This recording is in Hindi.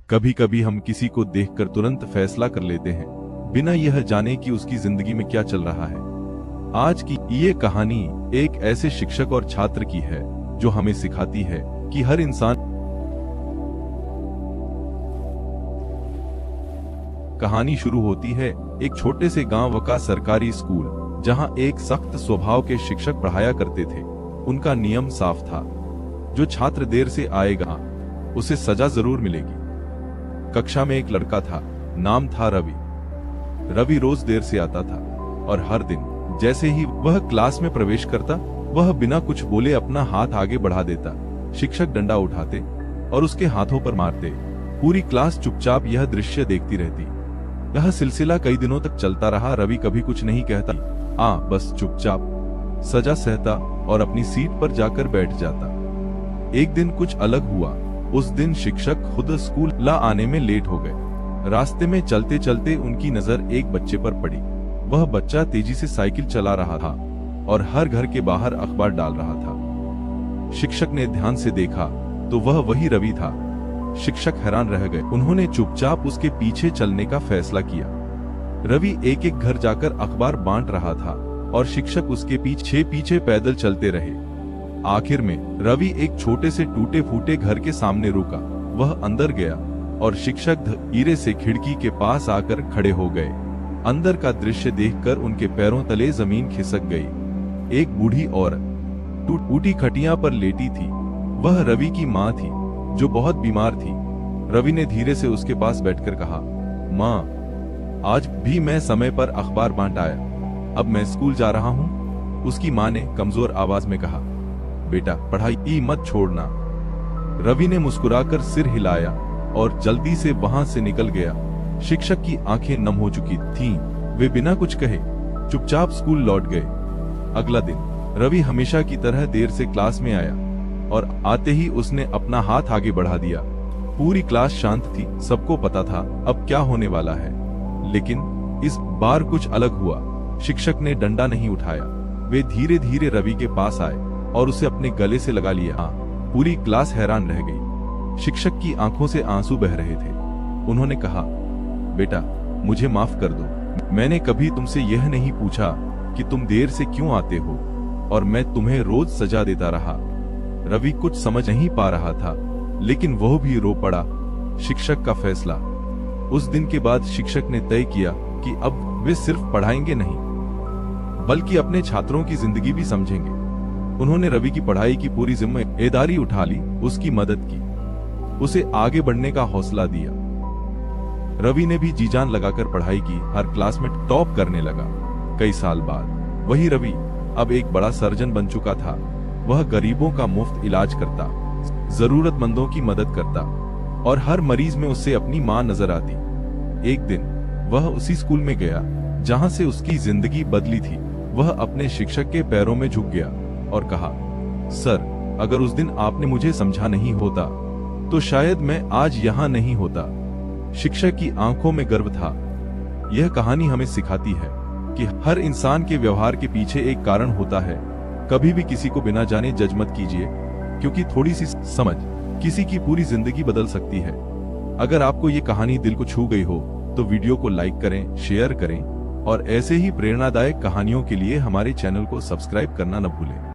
कभी कभी हम किसी को देखकर तुरंत फैसला कर लेते हैं, बिना यह जाने कि उसकी जिंदगी में क्या चल रहा है। आज की ये कहानी एक ऐसे शिक्षक और छात्र की है जो हमें सिखाती है कि हर इंसान। कहानी शुरू होती है एक छोटे से गांव का सरकारी स्कूल, जहां एक सख्त स्वभाव के शिक्षक पढ़ाया करते थे। उनका नियम साफ था, जो छात्र देर से आएगा उसे सजा जरूर मिलेगी। कक्षा में एक लड़का था, नाम था रवि। रवि रोज देर से आता था और हर दिन जैसे ही वह क्लास में प्रवेश करता, वह बिना कुछ बोले अपना हाथ आगे बढ़ा देता। शिक्षक डंडा उठाते और उसके हाथों पर मारते। पूरी क्लास चुपचाप यह दृश्य देखती रहती। यह सिलसिला कई दिनों तक चलता रहा। रवि कभी कुछ नहीं कहता, बस चुपचाप सजा सहता और अपनी सीट पर जाकर बैठ जाता। एक दिन कुछ अलग हुआ। उस दिन शिक्षक खुद स्कूल ला आने में लेट हो गए। रास्ते में चलते चलते उनकी नजर एक बच्चे पर पड़ी। वह बच्चा तेजी से साइकिल चला रहा था और हर घर के बाहर अखबार डाल रहा था। शिक्षक ने ध्यान से देखा तो वह वही रवि था। शिक्षक हैरान रह गए। उन्होंने चुपचाप उसके पीछे चलने का फैसला किया। रवि एक एक घर जाकर अखबार बांट रहा था और शिक्षक उसके पीछे पैदल चलते रहे। आखिर में रवि एक छोटे से टूटे फूटे घर के सामने रुका। वह अंदर गया और शिक्षक धीरे से खिड़की के पास आकर खड़े हो गए। अंदर का दृश्य देखकर उनके पैरों तले जमीन खिसक गई। एक बूढ़ी औरत टूटी खटिया पर लेटी थी। वह रवि की माँ थी, जो बहुत बीमार थी। रवि ने धीरे से उसके पास बैठकर कहा, माँ, आज भी मैं समय पर अखबार बांट आया। अब मैं स्कूल जा रहा हूँ। उसकी माँ ने कमजोर आवाज में कहा, बेटा, पढ़ाई मत छोड़ना। रवि ने मुस्कुराकर सिर हिलाया और जल्दी से वहां से निकल गया। शिक्षक की आंखें नम हो चुकी थीं। वे बिना कुछ कहे चुपचाप स्कूल लौट गए। अगला दिन रवि हमेशा की तरह देर से क्लास में आया और आते ही उसने अपना हाथ आगे बढ़ा दिया। पूरी क्लास शांत थी। सबको पता था अब क्या होने वाला है। लेकिन इस बार कुछ अलग हुआ। शिक्षक ने डंडा नहीं उठाया। वे धीरे धीरे रवि के पास आए और उसे अपने गले से लगा लिया। पूरी क्लास हैरान रह गई। शिक्षक की आंखों से आंसू बह रहे थे। उन्होंने कहा, बेटा, मुझे माफ कर दो। मैंने कभी तुमसे यह नहीं पूछा कि तुम देर से क्यों आते हो, और मैं तुम्हें रोज सजा देता रहा। रवि कुछ समझ नहीं पा रहा था, लेकिन वह भी रो पड़ा। शिक्षक का फैसला। उस दिन के बाद शिक्षक ने तय किया कि अब वे सिर्फ पढ़ाएंगे नहीं, बल्कि अपने छात्रों की जिंदगी भी समझेंगे। उन्होंने रवि की पढ़ाई की पूरी जिम्मेदारी उठा ली, उसकी मदद की, उसे आगे बढ़ने का हौसला दिया। रवि ने भी जी जान लगाकर पढ़ाई की। हर क्लास में टॉप करने लगा। कई साल बाद वही रवि अब एक बड़ा सर्जन बन चुका था। वह गरीबों का मुफ्त इलाज करता, जरूरतमंदों की मदद करता और हर मरीज में उससे अपनी माँ नजर आती। एक दिन वह उसी स्कूल में गया जहाँ से उसकी जिंदगी बदली थी। वह अपने शिक्षक के पैरों में झुक गया और कहा, सर, अगर उस दिन आपने मुझे समझा नहीं होता तो शायद मैं आज यहाँ नहीं होता। शिक्षक की आंखों में गर्व था। यह कहानी हमें सिखाती है कि हर इंसान के व्यवहार के पीछे एक कारण होता है। कभी भी किसी को बिना जाने जज मत कीजिए, क्योंकि थोड़ी सी समझ किसी की पूरी जिंदगी बदल सकती है। अगर आपको ये कहानी दिल को छू गई हो तो वीडियो को लाइक करें, शेयर करें और ऐसे ही प्रेरणादायक कहानियों के लिए हमारे चैनल को सब्सक्राइब करना न भूलें।